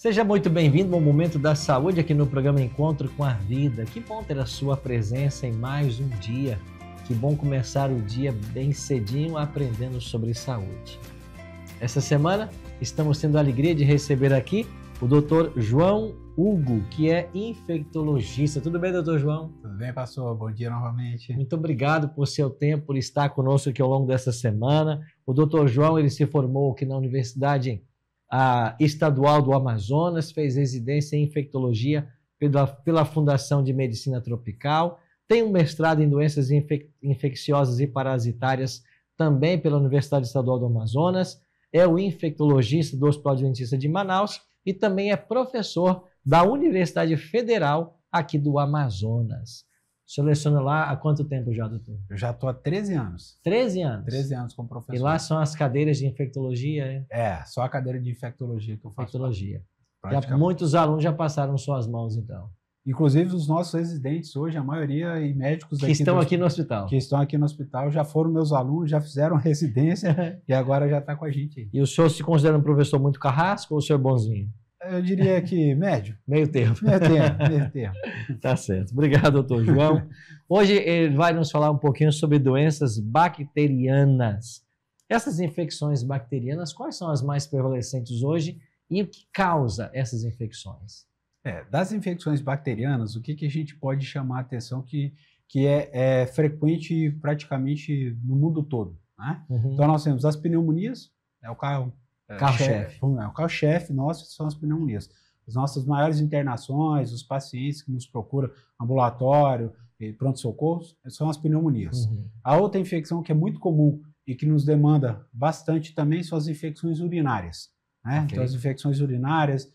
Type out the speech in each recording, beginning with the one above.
Seja muito bem-vindo ao Momento da Saúde aqui no programa Encontro com a Vida. Que bom ter a sua presença em mais um dia. Que bom começar o dia bem cedinho aprendendo sobre saúde. Essa semana estamos tendo a alegria de receber aqui o Dr. João Hugo, que é infectologista. Tudo bem, Dr. João? Tudo bem, pastor? Bom dia novamente. Muito obrigado por seu tempo, por estar conosco aqui ao longo dessa semana. O Dr. João, ele se formou aqui na Universidade Estadual do Amazonas, fez residência em infectologia pela Fundação de Medicina Tropical, tem um mestrado em doenças infecciosas e parasitárias também pela Universidade Estadual do Amazonas, é o infectologista do Hospital Adventista de Manaus e também é professor da Universidade Federal aqui do Amazonas. O senhor leciona lá há quanto tempo já, doutor? Eu já estou há 13 anos. 13 anos? 13 anos como professor. E lá são as cadeiras de infectologia? Só a cadeira de infectologia que eu faço. Infectologia. Muitos alunos já passaram suas mãos, então. Inclusive, os nossos residentes hoje, a maioria e médicos que estão aqui no hospital. Que estão aqui no hospital, já foram meus alunos, já fizeram residência e agora já está com a gente aí. E o senhor se considera um professor muito carrasco ou o senhor bonzinho? Eu diria que médio. Meio termo. Meio termo. Tá certo. Obrigado, doutor João. Hoje ele vai nos falar um pouquinho sobre doenças bacterianas. Essas infecções bacterianas, quais são as mais prevalecentes hoje e o que causa essas infecções? Das infecções bacterianas, o que a gente pode chamar a atenção que é frequente praticamente no mundo todo, né? Uhum. Então nós temos as pneumonias, é o carro-chefe. O carro-chefe nosso são as pneumonias. As nossas maiores internações, os pacientes que nos procuram ambulatório e pronto-socorro, são as pneumonias. Uhum. A outra infecção que é muito comum e que nos demanda bastante também são as infecções urinárias, né? Okay. Então as infecções urinárias,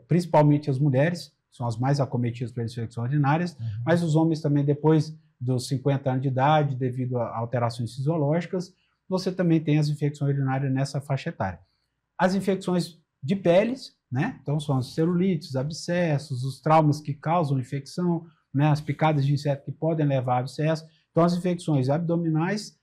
principalmente as mulheres, são as mais acometidas pelas infecções urinárias, mas os homens também depois dos 50 anos de idade, devido a alterações fisiológicas, você também tem as infecções urinárias nessa faixa etária. As infecções de peles, né? Então são as celulites, abscessos, os traumas que causam infecção, né? As picadas de inseto que podem levar a abscesso. Então as infecções abdominais,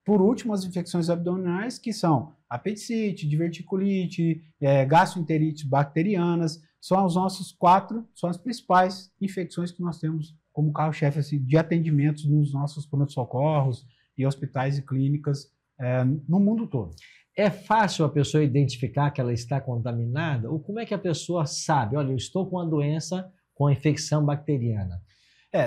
por último as infecções abdominais que são apendicite, diverticulite, gastroenterites bacterianas, são as principais infecções que nós temos como carro-chefe assim, de atendimentos nos nossos pronto-socorros e hospitais e clínicas no mundo todo. É fácil a pessoa identificar que ela está contaminada? Ou como é que a pessoa sabe? Olha, eu estou com uma doença com infecção bacteriana.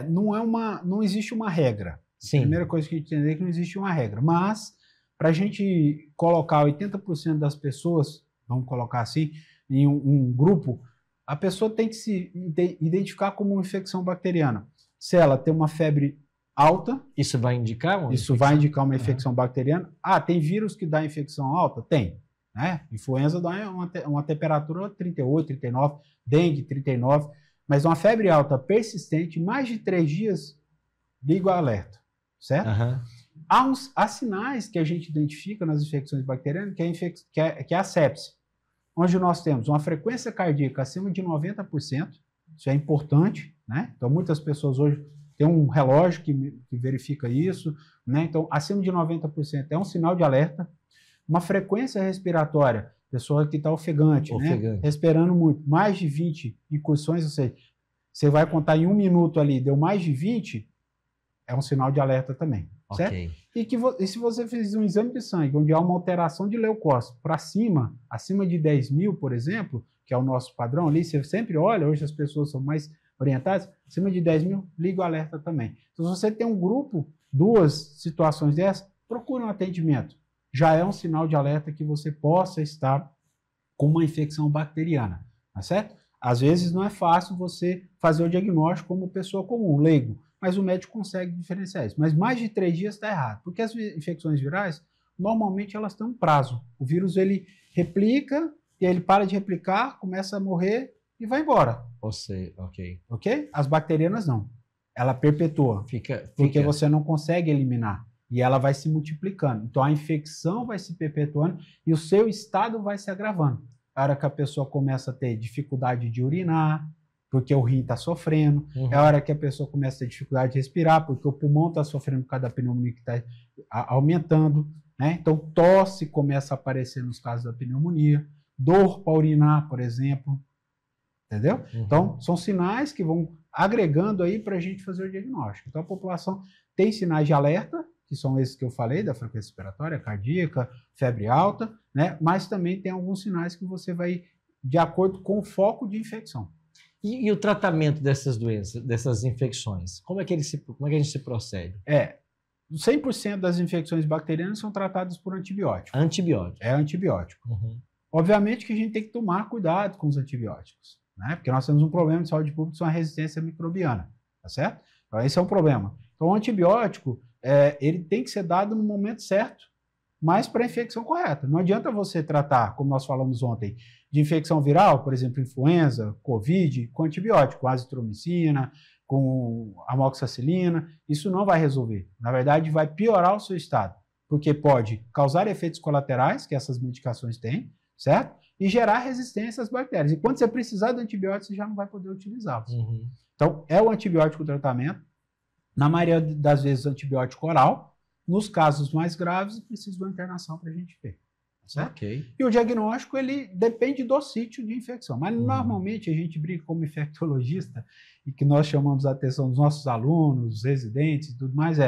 Não existe uma regra. Sim. A primeira coisa que a gente tem que entender é que não existe uma regra. Mas, para a gente colocar 80% das pessoas, vamos colocar assim, em um grupo, a pessoa tem que se identificar como uma infecção bacteriana. Se ela tem uma febre alta... Isso vai indicar uma infecção? Vai indicar uma infecção bacteriana. Tem vírus que dá infecção alta? Tem. Né? Influenza dá uma temperatura 38, 39, dengue 39, mas uma febre alta persistente, mais de 3 dias, liga o alerta, certo? Há sinais que a gente identifica nas infecções bacterianas, que é a sepse, onde nós temos uma frequência cardíaca acima de 90%, isso é importante, né? Então muitas pessoas hoje tem um relógio que verifica isso, né? Então, acima de 90% é um sinal de alerta. Uma frequência respiratória, pessoa que está ofegante, né? Respirando muito, mais de 20 incursões, ou seja, você vai contar em 1 minuto ali, deu mais de 20, é um sinal de alerta também, certo? E se você fez um exame de sangue, onde há uma alteração de leucócito para cima, acima de 10 mil, por exemplo, que é o nosso padrão ali, você sempre olha, hoje as pessoas são mais orientadas, acima de 10 mil, liga o alerta também. Então, se você tem um grupo, 2 situações dessas, procure um atendimento. Já é um sinal de alerta que você possa estar com uma infecção bacteriana, tá certo? Às vezes não é fácil você fazer o diagnóstico como pessoa comum, leigo, mas o médico consegue diferenciar isso. Mas mais de 3 dias está errado, porque as infecções virais, normalmente elas têm um prazo. O vírus, ele replica, e aí ele para de replicar, começa a morrer, e vai embora. Ok? As bacterianas não. Ela perpetua. Porque você não consegue eliminar. E ela vai se multiplicando. Então a infecção vai se perpetuando e o seu estado vai se agravando. A hora que a pessoa começa a ter dificuldade de urinar, porque o rim está sofrendo. É a hora que a pessoa começa a ter dificuldade de respirar, porque o pulmão está sofrendo por causa da pneumonia que está aumentando, né? Então tosse começa a aparecer nos casos da pneumonia. dor para urinar, por exemplo. Entendeu? Então, são sinais que vão agregando aí para a gente fazer o diagnóstico. Então, a população tem sinais de alerta, que são esses que eu falei, da frequência respiratória, cardíaca, febre alta, né? Mas também tem alguns sinais que você vai de acordo com o foco de infecção. E o tratamento dessas doenças, dessas infecções? Como é que a gente se procede? 100% das infecções bacterianas são tratadas por antibiótico. Antibiótico. É antibiótico. Obviamente que a gente tem que tomar cuidado com os antibióticos, né? Porque nós temos um problema de saúde pública, que é a resistência microbiana, tá certo? Então, esse é um problema. Então, o antibiótico, ele tem que ser dado no momento certo, mas para a infecção correta. Não adianta você tratar, como nós falamos ontem, de infecção viral, por exemplo, influenza, Covid, com antibiótico, com azitromicina, com amoxicilina. Isso não vai resolver. Na verdade, vai piorar o seu estado, porque pode causar efeitos colaterais, que essas medicações têm, certo? E gerar resistência às bactérias. E quando você precisar do antibiótico, você já não vai poder utilizá-los. Então, é o antibiótico o tratamento. Na maioria das vezes, antibiótico oral. Nos casos mais graves, precisa de uma internação para a gente ver. Certo? Okay. E o diagnóstico, ele depende do sítio de infecção. Mas, normalmente, a gente brinca como infectologista, e que nós chamamos a atenção dos nossos alunos, residentes e tudo mais,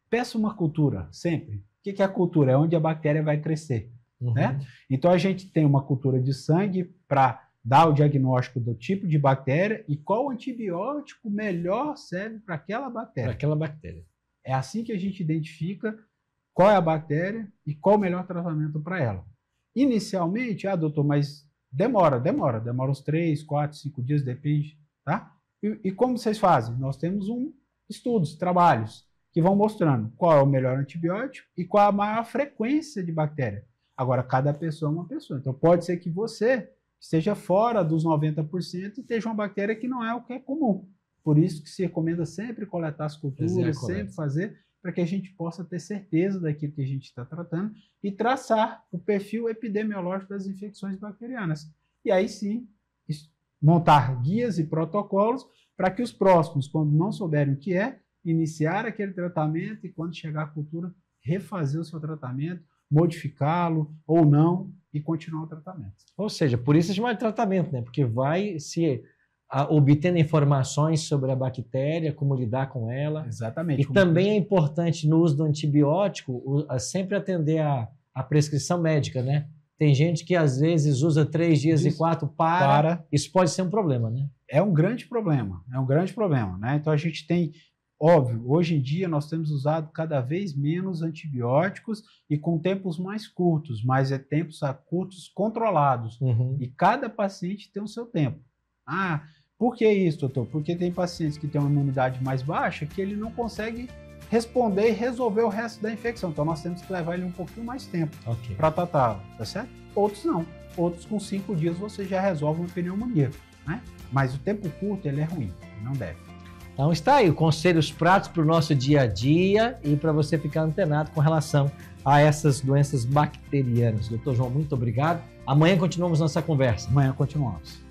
peça uma cultura, sempre. O que é a cultura? É onde a bactéria vai crescer. Né? Então, a gente tem uma cultura de sangue para dar o diagnóstico do tipo de bactéria e qual antibiótico melhor serve para aquela bactéria. Para aquela bactéria. É assim que a gente identifica qual é a bactéria e qual o melhor tratamento para ela. Inicialmente, doutor, mas demora uns 3, 4, 5 dias, depende, tá? E como vocês fazem? Nós temos estudos, trabalhos, que vão mostrando qual é o melhor antibiótico e qual a maior frequência de bactéria. Agora, cada pessoa é uma pessoa. Então, pode ser que você esteja fora dos 90% e esteja uma bactéria que não é o que é comum. Por isso que se recomenda sempre coletar as culturas, sempre fazer, para que a gente possa ter certeza daquilo que a gente está tratando e traçar o perfil epidemiológico das infecções bacterianas. E aí sim, montar guias e protocolos para que os próximos, quando não souberem o que é, iniciar aquele tratamento e quando chegar à cultura, refazer o seu tratamento, modificá-lo ou não e continuar o tratamento. Ou seja, por isso é chamado de tratamento, né? Porque vai se obtendo informações sobre a bactéria, como lidar com ela. Exatamente. E também é importante no uso do antibiótico sempre atender a prescrição médica, né? Tem gente que às vezes usa 3 dias e 4 para. Isso pode ser um problema, né? É um grande problema, né? Então a gente tem, óbvio, hoje em dia nós temos usado cada vez menos antibióticos e com tempos mais curtos, mas tempos curtos controlados. E cada paciente tem o seu tempo. Por que isso, doutor? Porque tem pacientes que têm uma imunidade mais baixa que ele não consegue responder e resolver o resto da infecção. Então, nós temos que levar ele um pouquinho mais tempo para tratá-lo, tá certo? Outros não. Outros, com 5 dias, você já resolve uma pneumonia, né? Mas o tempo curto, ele é ruim, ele não deve. Então, está aí, conselhos práticos para o nosso dia a dia e para você ficar antenado com relação a essas doenças bacterianas. Doutor João, muito obrigado. Amanhã continuamos nossa conversa. Amanhã continuamos.